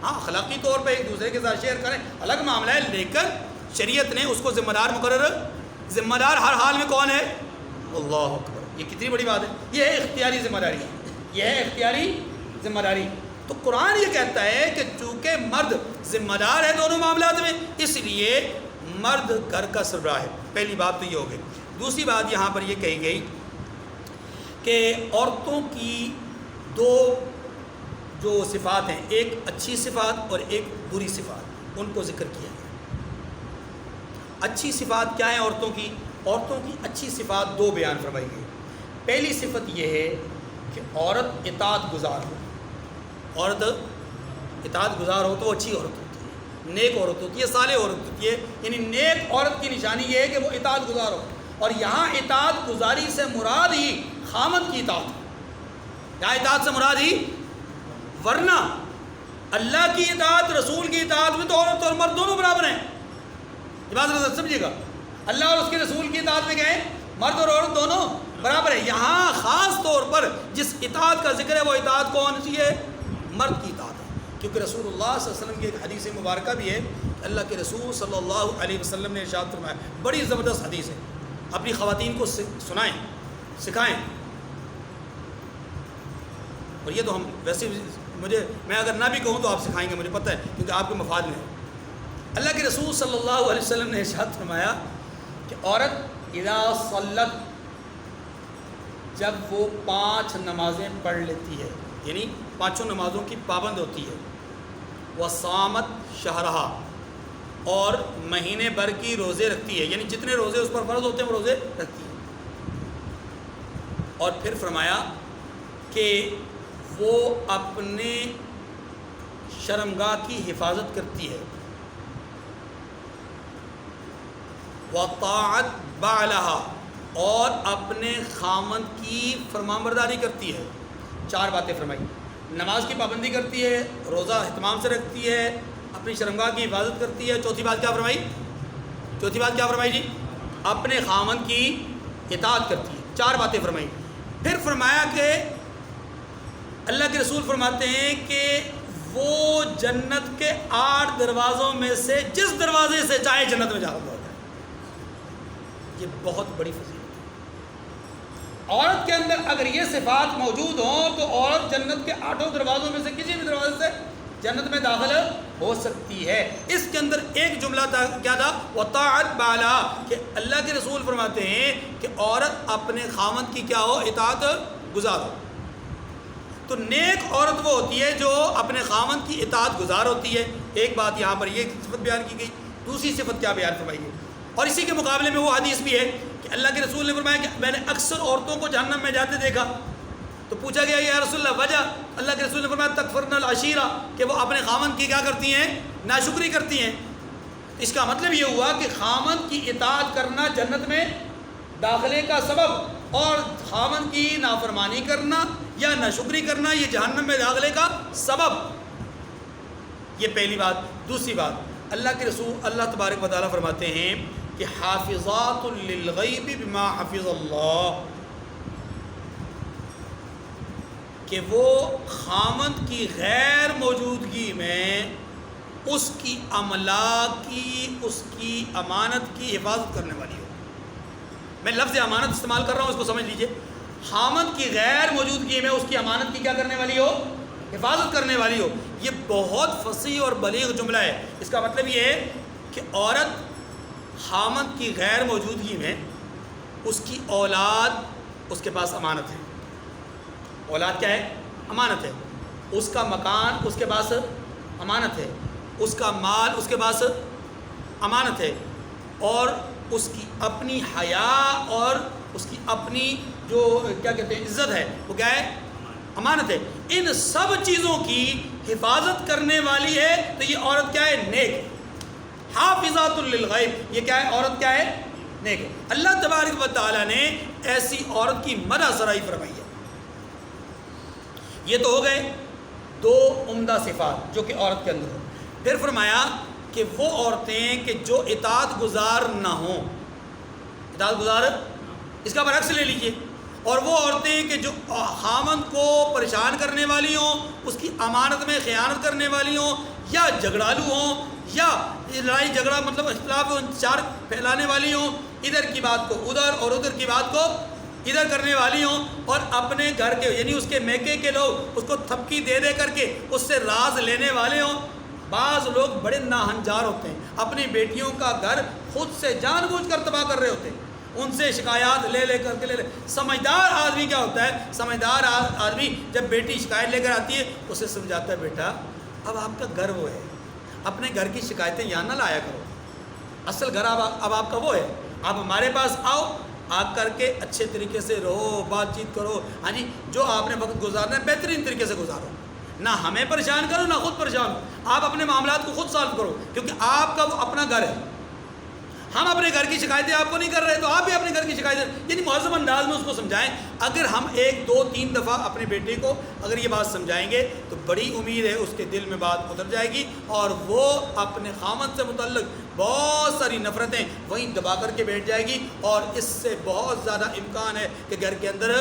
ہاں اخلاقی طور پہ ایک دوسرے کے ساتھ شیئر کریں، الگ معاملہ ہے، لیکن شریعت نے اس کو ذمہ دار مقرر. ذمہ دار ہر حال میں کون ہے؟ اللہ اکبر. یہ کتنی بڑی بات ہے. یہ ہے اختیاری ذمہ داری، یہ ہے اختیاری ذمہ داری. تو قرآن یہ کہتا ہے کہ چونکہ مرد ذمہ دار ہے دونوں معاملات میں، اس لیے مرد گھر کا سربراہ ہے. پہلی بات تو یہ ہو گئی. دوسری بات یہاں پر یہ کہی گئی کہ عورتوں کی 2 جو صفات ہیں، ایک اچھی صفات اور ایک بری صفات، ان کو ذکر کیا گیا. اچھی صفات کیا ہیں عورتوں کی؟ عورتوں کی اچھی صفات 2 بیان فرمائی گئی. پہلی صفت یہ ہے کہ عورت اطاعت گزار ہو. عورت اطاعت گزار ہو تو اچھی عورت ہوتی ہے، نیک عورت ہوتی ہے، صالح عورت ہوتی ہے. یعنی نیک عورت کی نشانی یہ ہے کہ وہ اطاعت گزار ہو. اور یہاں اطاعت گزاری سے مراد ہی خامد کی اطاعت ہے. یہاں اطاعت سے مراد ہی، ورنہ اللہ کی اطاعت، رسول کی اطاعت میں تو عورت اور مرد دونوں برابر ہیں. یہ بات سمجھیے گا، اللہ اور اس کے رسول کی اطاعت میں کیا ہے؟ مرد اور عورت دونوں برابر ہے. یہاں خاص طور پر جس اطاعت کا ذکر ہے وہ اطاعت کون سی ہے؟ مرد کی اطاعت ہے. کیونکہ رسول اللہ صلی اللہ علیہ وسلم کی ایک حدیث مبارکہ بھی ہے، اللہ کے رسول صلی اللہ علیہ وسلم نے ارشاد فرمایا، بڑی زبردست حدیث ہے، اپنی خواتین کو سنائیں، سکھائیں. اور یہ تو ہم ویسے میں اگر نہ بھی کہوں تو آپ سکھائیں گے، مجھے پتہ ہے، کیونکہ آپ کے مفاد میں ہے. اللہ کے رسول صلی اللہ علیہ وسلم نے ارشاد فرمایا کہ عورت اذا صلت، جب وہ 5 نمازیں پڑھ لیتی ہے، یعنی 5 نمازوں کی پابند ہوتی ہے، وصامت شہرہا، اور مہینے بھر کی روزے رکھتی ہے، یعنی جتنے روزے اس پر فرض ہوتے ہیں وہ روزے رکھتی ہے. اور پھر فرمایا کہ وہ اپنے شرمگاہ کی حفاظت کرتی ہے، وطاعت بعلہا، اور اپنے خامند کی فرمانبرداری کرتی ہے. 4 باتیں فرمائی، نماز کی پابندی کرتی ہے، روزہ اہتمام سے رکھتی ہے، اپنی شرمگاہ کی حفاظت کرتی ہے. چوتھی بات کیا فرمائی؟ چوتھی بات کیا فرمائی جی؟ اپنے خامند کی اطاعت کرتی ہے. 4 باتیں فرمائی. پھر فرمایا کہ اللہ کے رسول فرماتے ہیں کہ وہ جنت کے 8 دروازوں میں سے جس دروازے سے چاہے جنت میں داخل ہو جائے. یہ بہت بڑی فضیلت ہے. عورت کے اندر اگر یہ صفات موجود ہوں تو عورت جنت کے 8 دروازوں میں سے کسی بھی دروازے سے جنت میں داخل ہو سکتی ہے. اس کے اندر ایک جملہ تھا، کیا تھا؟ وطاعت بالا، کہ اللہ کے رسول فرماتے ہیں کہ عورت اپنے خامند کی کیا ہو؟ اطاعت گزار ہو. تو نیک عورت وہ ہوتی ہے جو اپنے خامند کی اطاعت گزار ہوتی ہے. ایک بات یہاں پر یہ صفت بیان کی گئی. دوسری صفت کیا بیان فرمائی گئی؟ اور اسی کے مقابلے میں وہ حدیث بھی ہے کہ اللہ کے رسول نے فرمایا کہ میں نے اکثر عورتوں کو جہنم میں جاتے دیکھا. تو پوچھا گیا یا رسول اللہ وجہ؟ اللہ کے رسول نے فرمایا تکفرن العشیرہ، کہ وہ اپنے خامند کی کیا کرتی ہیں؟ ناشکری کرتی ہیں. اس کا مطلب یہ ہوا کہ خامند کی اطاعت کرنا جنت میں داخلے کا سبب، اور خامند کی نافرمانی کرنا یا ناشکری کرنا یہ جہنم میں داخلے کا سبب. یہ پہلی بات. دوسری بات، اللہ کے رسول اللہ تبارک و تعالیٰ فرماتے ہیں کہ حافظات للغیب بما حفظ اللہ، کہ وہ خامند کی غیر موجودگی میں اس کی املاک کی، اس کی امانت کی حفاظت کرنے والی ہو۔ میں لفظ امانت استعمال کر رہا ہوں، اس کو سمجھ لیجئے۔ خامند کی غیر موجودگی میں اس کی امانت کی کیا کرنے والی ہو؟ حفاظت کرنے والی ہو۔ یہ بہت فصیح اور بلیغ جملہ ہے۔ اس کا مطلب یہ ہے کہ عورت خامند کی غیر موجودگی میں اس کی اولاد اس کے پاس امانت ہے۔ اولاد کیا ہے؟ امانت ہے۔ اس کا مکان اس کے پاس امانت ہے، اس کا مال اس کے پاس امانت ہے، اور اس کی اپنی حیا اور اس کی اپنی جو کیا کہتے ہیں عزت ہے، وہ کیا ہے؟ امانت ہے۔ ان سب چیزوں کی حفاظت کرنے والی ہے تو یہ عورت کیا ہے؟ نیک ہے۔ حافظات للغیب، یہ کیا ہے؟ عورت کیا ہے؟ نیک ہے۔ اللہ تبارک و تعالیٰ نے ایسی عورت کی مدح سرائی فرمائی ہے۔ یہ تو ہو گئے دو عمدہ صفات جو کہ عورت کے اندر ہو۔ پھر فرمایا کہ وہ عورتیں کہ جو اطاعت گزار نہ ہوں، اطاعت گزار، اس کا برعکس لے لیجئے، اور وہ عورتیں کہ جو خامند کو پریشان کرنے والی ہوں، اس کی امانت میں خیانت کرنے والی ہوں، یا جھگڑالو ہوں، یا لڑائی جھگڑا مطلب اختلاف و انتشار پھیلانے والی ہوں، ادھر کی بات کو ادھر اور ادھر کی بات کو ادھر کرنے والی ہوں، اور اپنے گھر کے یعنی اس کے میکے کے لوگ اس کو تھپکی دے دے کر کے اس سے راز لینے والے ہوں۔ بعض لوگ بڑے ناہنجار ہوتے ہیں، اپنی بیٹیوں کا گھر خود سے جان بوجھ کر تباہ کر رہے ہوتے ہیں، ان سے شکایات لے لے کر کے لے لے۔ سمجھدار آدمی کیا ہوتا ہے؟ سمجھدار آدمی جب بیٹی شکایت لے کر آتی ہے اسے سمجھاتا ہے، بیٹا اب آپ کا گھر وہ ہے، اپنے گھر کی شکایتیں یہاں نہ لایا کرو، اصل گھر اب آپ کا وہ ہے، آپ ہمارے پاس آؤ، آ کر کے اچھے طریقے سے رہو، بات چیت کرو، ہاں جی جو آپ نے وقت گزارنا ہے بہترین طریقے سے گزارو، نہ ہمیں پریشان کرو نہ خود پریشان ہو، آپ اپنے معاملات کو خود سالو کرو، کیونکہ آپ کا وہ اپنا گھر ہے۔ ہم اپنے گھر کی شکایتیں آپ کو نہیں کر رہے تو آپ بھی اپنے گھر کی شکایتیں، یعنی مہذب انداز میں اس کو سمجھائیں۔ اگر ہم 1 2 3 دفعہ اپنے بیٹے کو اگر یہ بات سمجھائیں گے تو بڑی امید ہے اس کے دل میں بات اتر جائے گی، اور وہ اپنے خامند سے متعلق بہت ساری نفرتیں وہیں دبا کر کے بیٹھ جائے گی، اور اس سے بہت زیادہ امکان ہے کہ گھر کے اندر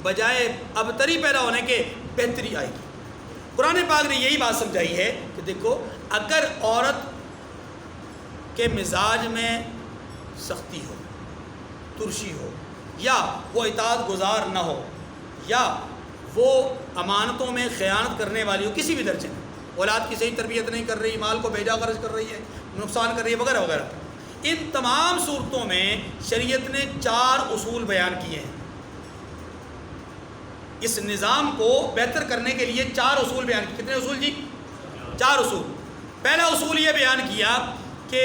بجائے ابتری پیدا ہونے کے بہتری آئے گی۔ قرآن پاک نے یہی بات سمجھائی ہے کہ دیکھو اگر عورت کے مزاج میں سختی ہو، ترشی ہو، یا وہ اطاعت گزار نہ ہو، یا وہ امانتوں میں خیانت کرنے والی ہو کسی بھی درجے میں، اولاد کی صحیح تربیت نہیں کر رہی، مال کو بیجا خرچ کر رہی ہے، نقصان کر رہی ہے وغیرہ وغیرہ، ان تمام صورتوں میں شریعت نے 4 اصول بیان کیے ہیں۔ اس نظام کو بہتر کرنے کے لیے 4 اصول بیان کیے۔ کتنے اصول جی؟ 4 اصول۔ پہلا اصول یہ بیان کیا کہ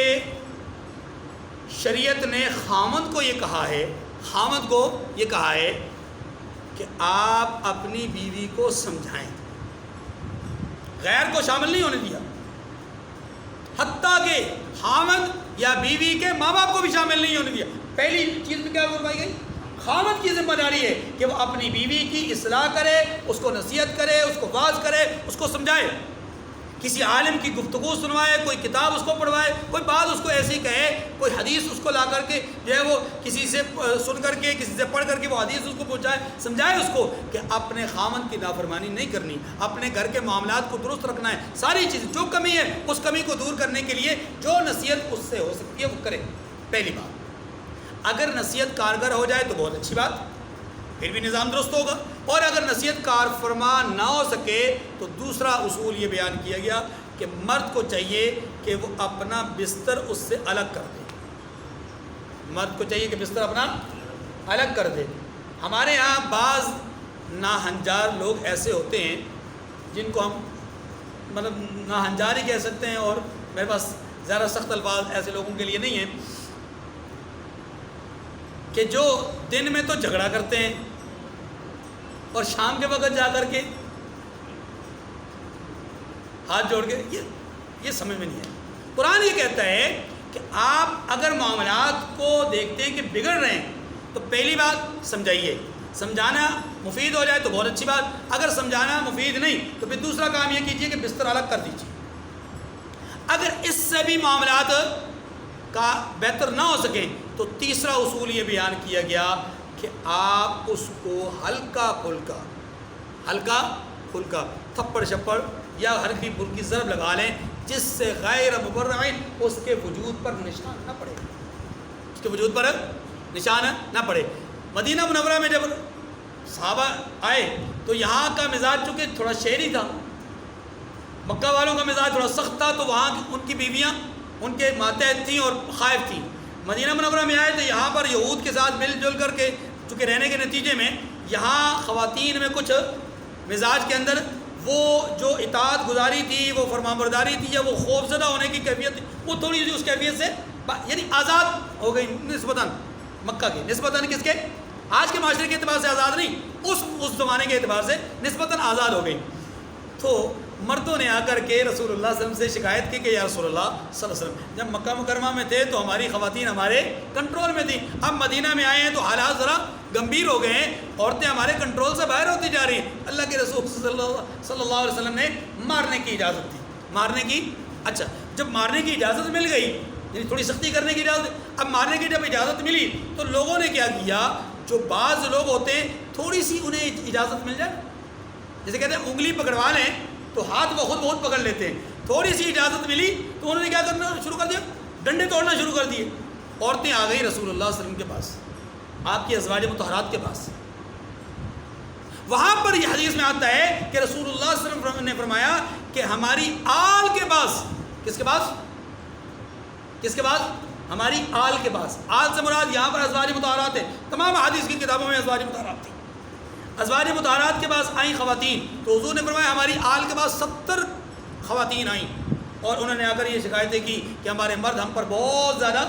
شریعت نے خامند کو یہ کہا ہے، خامند کو یہ کہا ہے کہ آپ اپنی بیوی کو سمجھائیں، غیر کو شامل نہیں ہونے دیا، حتیٰ کہ خامند یا بیوی کے ماں باپ کو بھی شامل نہیں ہونے دیا۔ پہلی چیز میں کیا فرمائی گئی؟ خامند کی ذمہ داری ہے کہ وہ اپنی بیوی کی اصلاح کرے، اس کو نصیحت کرے، اس کو واعظ کرے، اس کو سمجھائے، کسی عالم کی گفتگو سنوائے، کوئی کتاب اس کو پڑھوائے، کوئی بات اس کو ایسی کہے، کوئی حدیث اس کو لا کر کے جو ہے وہ کسی سے سن کر کے کسی سے پڑھ کر کے وہ حدیث اس کو پہنچائے، سمجھائے اس کو کہ اپنے خامند کی نافرمانی نہیں کرنی، اپنے گھر کے معاملات کو درست رکھنا ہے، ساری چیز جو کمی ہے اس کمی کو دور کرنے کے لیے جو نصیحت اس سے ہو سکتی ہے وہ کرے۔ پہلی بات، اگر نصیحت کارگر ہو جائے تو بہت اچھی بات، پھر بھی نظام درست ہوگا، اور اگر نصیحت کار فرما نہ ہو سکے تو دوسرا اصول یہ بیان کیا گیا کہ مرد کو چاہیے کہ وہ اپنا بستر اس سے الگ کر دے، مرد کو چاہیے کہ بستر اپنا الگ کر دے۔ ہمارے ہاں بعض ناہنجار لوگ ایسے ہوتے ہیں جن کو ہم مطلب ناہنجار ہی کہہ سکتے ہیں، اور میرے پاس زیادہ سخت الفاظ ایسے لوگوں کے لیے نہیں ہیں، کہ جو دن میں تو جھگڑا کرتے ہیں اور شام کے وقت جا کر کے ہاتھ جوڑ کے، یہ سمجھ میں نہیں ہے۔ قرآن یہ کہتا ہے کہ آپ اگر معاملات کو دیکھتے ہیں کہ بگڑ رہے ہیں تو پہلی بات سمجھائیے، سمجھانا مفید ہو جائے تو بہت اچھی بات، اگر سمجھانا مفید نہیں تو پھر دوسرا کام یہ کیجیے کہ بستر الگ کر دیجیے۔ اگر اس سے بھی معاملات کا بہتر نہ ہو سکیں تو تیسرا اصول یہ بیان کیا گیا کہ آپ اس کو ہلکا پھلکا تھپڑ شپڑ یا ہلکی پھلکی ضرب لگا لیں جس سے غیر مبرعین اس کے وجود پر نشان نہ پڑے، اس کے وجود پر نشان نہ پڑے۔ مدینہ منورہ میں جب صحابہ آئے تو یہاں کا مزاج چونکہ تھوڑا شہری تھا، مکہ والوں کا مزاج تھوڑا سخت تھا، تو وہاں ان کی بیویاں ان کے ماتحت تھیں اور خائف تھیں۔ مدینہ منورہ میں آئے تو یہاں پر یہود کے ساتھ مل جل کر کے چونکہ رہنے کے نتیجے میں یہاں خواتین میں کچھ مزاج کے اندر وہ جو اطاعت گزاری تھی، وہ فرمانبرداری تھی، یا وہ خوف زدہ ہونے کی کیفیت تھی، وہ تھوڑی سی اس کیفیت سے یعنی آزاد ہو گئی نسبتاً مکہ کے، نسبتاً کس کے؟ آج کے معاشرے کے اعتبار سے آزاد نہیں، اس زمانے کے اعتبار سے نسبتاً آزاد ہو گئی۔ تو مردوں نے آ کر کے رسول اللہ صلی اللہ علیہ وسلم سے شکایت کی کہ یا رسول اللہ صلی اللہ علیہ وسلم، جب مکہ مکرمہ میں تھے تو ہماری خواتین ہمارے کنٹرول میں تھیں، اب مدینہ میں آئے ہیں تو حالات ذرا گمبھیر ہو گئے ہیں، عورتیں ہمارے کنٹرول سے باہر ہوتی جا رہی ہیں۔ اللہ کے رسول صلی اللہ علیہ وسلم نے مارنے کی اجازت دی، مارنے کی، اچھا جب مارنے کی اجازت مل گئی، یعنی تھوڑی سختی کرنے کی اجازت، اب مارنے کی جب اجازت ملی تو لوگوں نے کیا کیا، جو بعض لوگ ہوتے ہیں تھوڑی سی انہیں اجازت مل جائے، جیسے کہتے ہیں انگلی پکڑوا لیں تو ہاتھ وہ خود بہت پکڑ لیتے ہیں، تھوڑی سی اجازت ملی تو انہوں نے کیا کرنا شروع کر دیا، ڈنڈے توڑنا شروع کر دیے۔ عورتیں آ گئی رسول اللہ صلی اللہ علیہ وسلم کے پاس، آپ کی ازواج مطہرات کے پاس، وہاں پر یہ حدیث میں آتا ہے کہ رسول اللہ صلی اللہ علیہ وسلم نے فرمایا کہ ہماری آل کے پاس، کس کے پاس؟ کس کے پاس؟ ہماری آل کے پاس۔ آل سے مراد یہاں پر ازواج مطہرات ہیں، تمام حدیث کی کتابوں میں ازواج مطہرات تھیں۔ ازواج مطہرات کے پاس آئیں خواتین، تو حضور نے فرمایا ہماری آل کے پاس 70 خواتین آئیں، اور انہوں نے آ کر یہ شکایتیں کی کہ ہمارے مرد ہم پر بہت زیادہ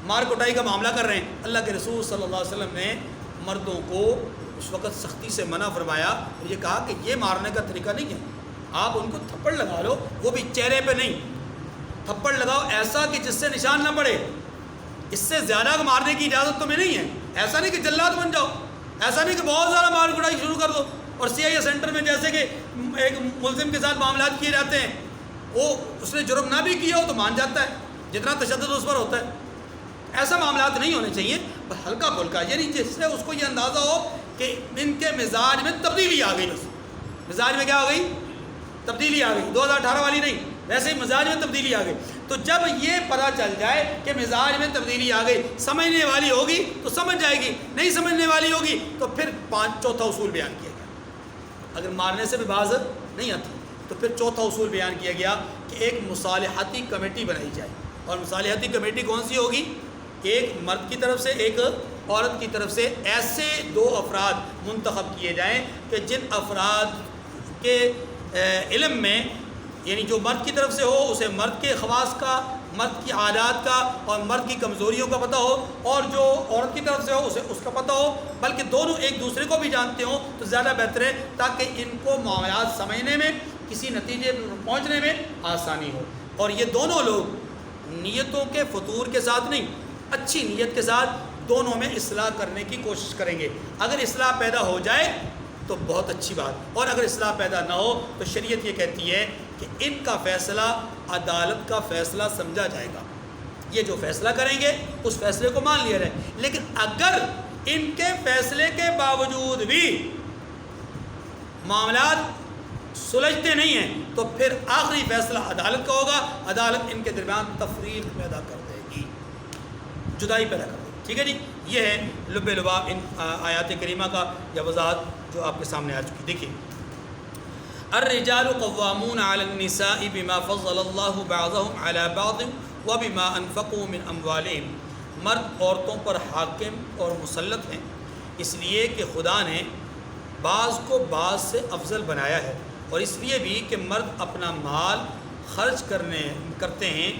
مار کٹائی کا معاملہ کر رہے ہیں۔ اللہ کے رسول صلی اللہ علیہ وسلم نے مردوں کو اس وقت سختی سے منع فرمایا اور یہ کہا کہ یہ مارنے کا طریقہ نہیں ہے، آپ ان کو تھپڑ لگا لو، وہ بھی چہرے پہ نہیں، تھپڑ لگاؤ ایسا کہ جس سے نشان نہ پڑے، اس سے زیادہ مارنے کی اجازت تمہیں نہیں ہے۔ ایسا نہیں کہ جلاد بن جاؤ، ایسا نہیں کہ بہت زیادہ مار کٹائی شروع کر دو، اور سی آئی اے سینٹر میں جیسے کہ ایک ملزم کے ساتھ معاملات کیے جاتے ہیں، وہ اس نے جرم نہ بھی کیا ہو تو مان جاتا ہے، جتنا تشدد اس پر ہوتا ہے، ایسا معاملات نہیں ہونے چاہیے، ہلکا پھلکا، یعنی جس سے اس کو یہ اندازہ ہو کہ ان کے مزاج میں تبدیلی آ گئی، بس مزاج میں کیا آ گئی؟ تبدیلی آ گئی، 2018 والی نہیں، ویسے ہی مزاج میں تبدیلی آ گئی۔ تو جب یہ پتہ چل جائے کہ مزاج میں تبدیلی آ گئی، سمجھنے والی ہوگی تو سمجھ جائے گی، نہیں سمجھنے والی ہوگی تو پھر چوتھا اصول بیان کیا گیا۔ اگر مارنے سے بھی باز نہیں آتی تو پھر چوتھا اصول بیان کیا گیا کہ ایک مصالحتی کمیٹی بنائی جائے، اور مصالحتی کمیٹی کون سی ہوگی؟ ایک مرد کی طرف سے، ایک عورت کی طرف سے، ایسے 2 افراد منتخب کیے جائیں کہ جن افراد کے علم میں، یعنی جو مرد کی طرف سے ہو اسے مرد کے خواص کا، مرد کی عادات کا اور مرد کی کمزوریوں کا پتہ ہو، اور جو عورت کی طرف سے ہو اسے اس کا پتہ ہو، بلکہ دونوں ایک دوسرے کو بھی جانتے ہوں تو زیادہ بہتر ہے، تاکہ ان کو معاملات سمجھنے میں، کسی نتیجے پر پہنچنے میں آسانی ہو۔ اور یہ دونوں لوگ نیتوں کے فطور کے ساتھ نہیں، اچھی نیت کے ساتھ دونوں میں اصلاح کرنے کی کوشش کریں گے۔ اگر اصلاح پیدا ہو جائے تو بہت اچھی بات، اور اگر اصلاح پیدا نہ ہو تو شریعت یہ کہتی ہے کہ ان کا فیصلہ عدالت کا فیصلہ سمجھا جائے گا، یہ جو فیصلہ کریں گے اس فیصلے کو مان لیا جائے۔ لیکن اگر ان کے فیصلے کے باوجود بھی معاملات سلجھتے نہیں ہیں تو پھر آخری فیصلہ عدالت کا ہوگا، عدالت ان کے درمیان تفریق پیدا کر دے گی، جدائی پیدا کر دے گی۔ ٹھیک ہے جی، یہ ہے لب لباب ان آیات کریمہ کا یا وضاحت جو آپ کے سامنے آ چکی۔ دیکھیے، الرجال قوامون علی النساء بما فضل اللہ بعضهم علی بعض وبما انفقوا من اموالهم، مرد عورتوں پر حاکم اور مسلط ہیں اس لیے کہ خدا نے بعض کو بعض سے افضل بنایا ہے، اور اس لیے بھی کہ مرد اپنا مال خرچ کرتے ہیں۔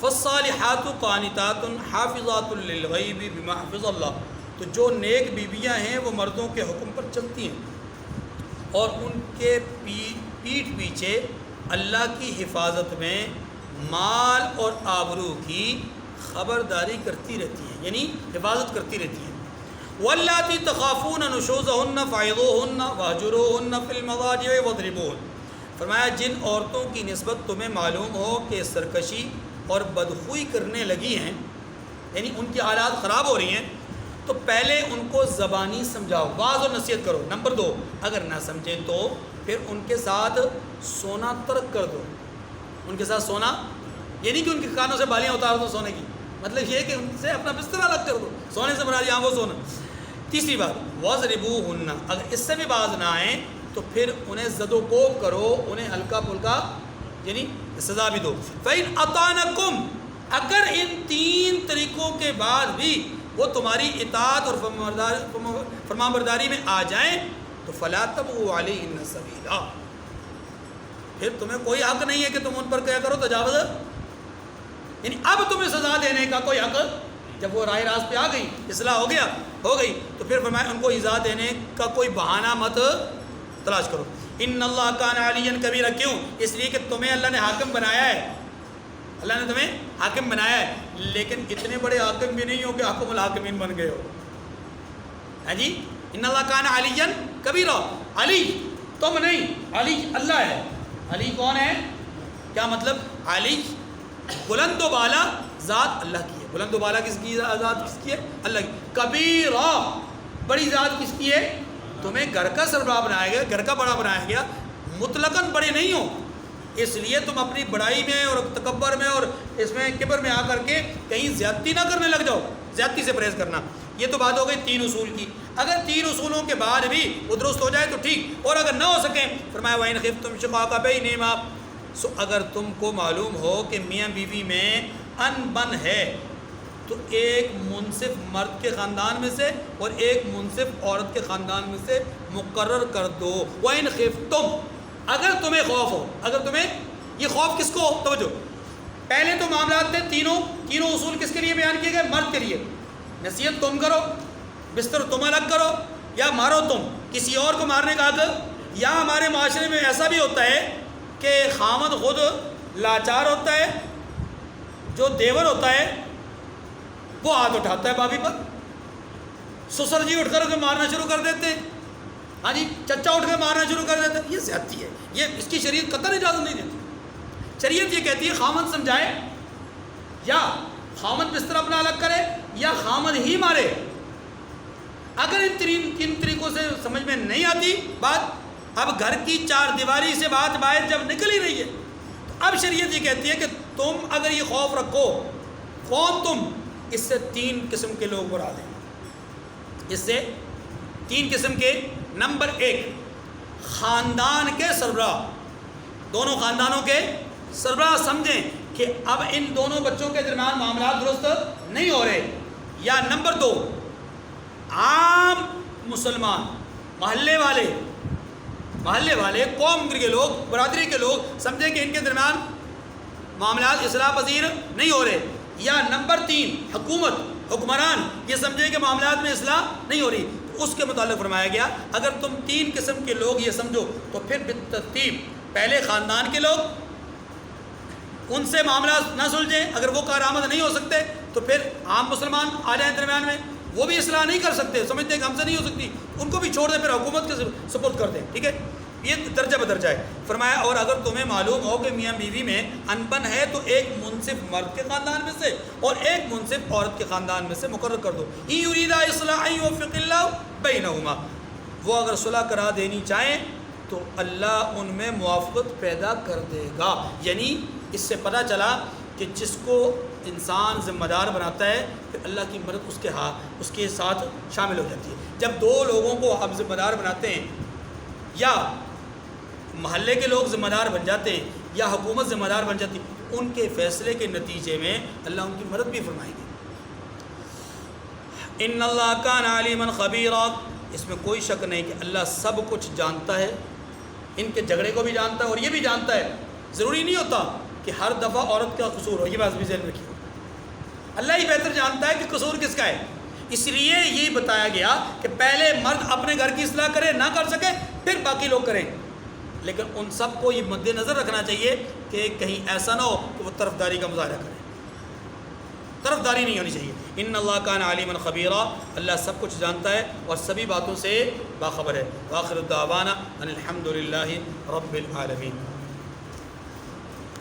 فالصالحات قانتات حافظات للغیب بما حفظ اللہ، تو جو نیک بیویاں ہیں وہ مردوں کے حکم پر چلتی ہیں اور ان کے پیٹھ پیچھے اللہ کی حفاظت میں مال اور آبرو کی خبرداری کرتی رہتی ہیں، یعنی حفاظت کرتی رہتی ہیں۔ واللاتی تخافون نشوزهن فعظوهن واہجروهن فی المضاجع واضربوهن، فرمایا جن عورتوں کی نسبت تمہیں معلوم ہو کہ سرکشی اور بدخوئی کرنے لگی ہیں، یعنی ان کی حالات خراب ہو رہی ہیں، تو پہلے ان کو زبانی سمجھاؤ، واعظ و نصیحت کرو۔ نمبر 2، اگر نہ سمجھیں تو پھر ان کے ساتھ سونا ترک کر دو۔ ان کے ساتھ سونا، یہ نہیں کہ ان کے کانوں سے بالیاں اتار دو سونے کی، مطلب یہ کہ ان سے اپنا بستر الگ کر دو، سونے سے مراد یہاں وہ سونا۔ تیسری بات، وَاضْرِبُوهُنَّ، اگر اس سے بھی باز نہ آئیں تو پھر انہیں زد و کوب کرو، انہیں ہلکا پھلکا یعنی سزا بھی دو۔ فَإِنْ أَطَاعْنَكُمْ، اگر ان 3 طریقوں کے بعد بھی وہ تمہاری اطاعت اور فرمانبرداری میں آ جائیں تو فَلَا تَبْغُوا عَلَيْهِنَّ سَبِيلًا، پھر تمہیں کوئی حق نہیں ہے کہ تم ان پر کیا کرو، تجاوز، یعنی اب تمہیں سزا دینے کا کوئی حق، جب وہ راہ راست پہ آ گئی، اصلاح ہو گئی تو پھر فرمایا ان کو ایذا دینے کا کوئی بہانہ مت تلاش کرو۔ ان اللہ کان علیٰ کبیرہ، کیوں؟ اس لیے کہ تمہیں اللہ نے حاکم بنایا ہے، اللہ نے تمہیں حاکم بنایا ہے، لیکن اتنے بڑے حاکم بھی نہیں ہو کہ حاکم الحاکمین بن گئے ہو، ہے جی۔ ان اللہ کان علیٰ کبیرہ، علی تم نہیں، علی اللہ ہے۔ علی کون ہے؟ کیا مطلب؟ علی بلند و بالا ذات اللہ کی ہے، بلند و بالا کس کی ذات کس کی ہے؟ اللہ کی۔ کبیرہ بڑی ذات کس کی ہے؟ تمہیں گھر کا سربراہ بنایا گیا، گھر کا بڑا بنایا گیا، مطلقاً بڑے نہیں ہو، اس لیے تم اپنی بڑائی میں اور تکبر میں اور اس میں کبر میں آ کر کے کہیں زیادتی نہ کرنے لگ جاؤ، زیادتی سے پرہیز کرنا۔ یہ تو بات ہو گئی 3 اصول کی۔ اگر 3 اصولوں کے بعد بھی وہ درست ہو جائے تو ٹھیک، اور اگر نہ ہو سکیں فرمایا وَإِنْ خِفْتُمْ شِقَاقَ بَيْنِهِمَا، سو اگر تم کو معلوم ہو کہ میاں بیوی میں ان بن ہے تو ایک منصف مرد کے خاندان میں سے اور ایک منصف عورت کے خاندان میں سے مقرر کر دو۔ وَإِنْ خِفْتُمْ، اگر تمہیں خوف ہو، اگر تمہیں، یہ خوف کس کو؟ توجہ، پہلے تو معاملات تھے تینوں اصول کس کے لیے بیان کیے گئے؟ مرد کے لیے۔ نصیحت تم کرو، بستر تم الگ کرو، یا مارو تم، کسی اور کو مارنے کا حق۔ یا ہمارے معاشرے میں ایسا بھی ہوتا ہے کہ خامد خود لاچار ہوتا ہے، جو دیور ہوتا ہے وہ ہاتھ اٹھاتا ہے بھابھی پر، سسر جی اٹھ کر کے مارنا شروع کر دیتے ہیں، ہاں جی، چچا اٹھ کے مارنا شروع کر دیتے ہیں۔ یہ زیادتی ہے، یہ اس کی شریعت قطعاً اجازت نہیں دیتی۔ شریعت یہ کہتی ہے خامد سمجھائے، یا خامد بستر اپنا الگ کرے، یا خامد ہی مارے۔ اگر ان 3 طریقوں سے سمجھ میں نہیں آتی بات، اب گھر کی 4 دیواری سے بات باہر جب نکل ہی رہی ہے تو اب شریعت یہ کہتی ہے کہ تم اگر یہ خوف رکھو، کون تم؟ اس سے 3 قسم کے لوگ مراد ہیں، اس سے 3 قسم کے۔ نمبر 1، خاندان کے سربراہ، دونوں خاندانوں کے سربراہ سمجھیں کہ اب ان دونوں بچوں کے درمیان معاملات درست نہیں ہو رہے۔ یا نمبر 2، عام مسلمان، محلے والے قوم کے لوگ، برادری کے لوگ سمجھیں کہ ان کے درمیان معاملات اصلاح پذیر نہیں ہو رہے۔ یا نمبر 3، حکمران یہ سمجھے کہ معاملات میں اصلاح نہیں ہو رہی، تو اس کے متعلق فرمایا گیا اگر تم 3 قسم کے لوگ یہ سمجھو تو پھر بالترتیب پہلے خاندان کے لوگ، ان سے معاملات نہ سلجھیں، اگر وہ کارآمد نہیں ہو سکتے تو پھر عام مسلمان آ جائیں درمیان میں، وہ بھی اصلاح نہیں کر سکتے، سمجھتے ہیں کہ ہم سے نہیں ہو سکتی، ان کو بھی چھوڑ دیں، پھر حکومت کے سپرد کر دیں، ٹھیک ہے۔ یہ درجہ بدرجہ ہے۔ فرمایا اور اگر تمہیں معلوم ہو کہ میاں بیوی میں انبن ہے تو ایک منصف مرد کے خاندان میں سے اور ایک منصف عورت کے خاندان میں سے مقرر کر دو۔ ان یریدا اصلاحا یوفق اللہ بینہما، وہ اگر صلح کرا دینی چاہیں تو اللہ ان میں موافقت پیدا کر دے گا۔ یعنی اس سے پتہ چلا کہ جس کو انسان ذمہ دار بناتا ہے پھر اللہ کی مدد اس کے ساتھ شامل ہو جاتی ہے۔ جب 2 لوگوں کو آپ ذمہ دار بناتے ہیں، یا محلے کے لوگ ذمہ دار بن جاتے ہیں، یا حکومت ذمہ دار بن جاتی ہے، ان کے فیصلے کے نتیجے میں اللہ ان کی مدد بھی فرمائے گی۔ ان اللہ کان علیما خبیرا، اس میں کوئی شک نہیں کہ اللہ سب کچھ جانتا ہے، ان کے جھگڑے کو بھی جانتا ہے اور یہ بھی جانتا ہے۔ ضروری نہیں ہوتا کہ ہر دفعہ عورت کا قصور ہو، یہ بات بھی ذہن میں رکھیے، اللہ ہی بہتر جانتا ہے کہ قصور کس کا ہے۔ اس لیے یہ بتایا گیا کہ پہلے مرد اپنے گھر کی اصلاح کرے، نہ کر سکے پھر باقی لوگ کریں، لیکن ان سب کو یہ مد نظر رکھنا چاہیے کہ کہیں ایسا نہ ہو کہ وہ طرفداری کا مظاہرہ کریں، طرفداری نہیں ہونی چاہیے۔ ان اللہ کان علیما خبیرا، اللہ سب کچھ جانتا ہے اور سبھی باتوں سے باخبر ہے۔ وآخر دعوانا ان الحمد للہ رب العالمین۔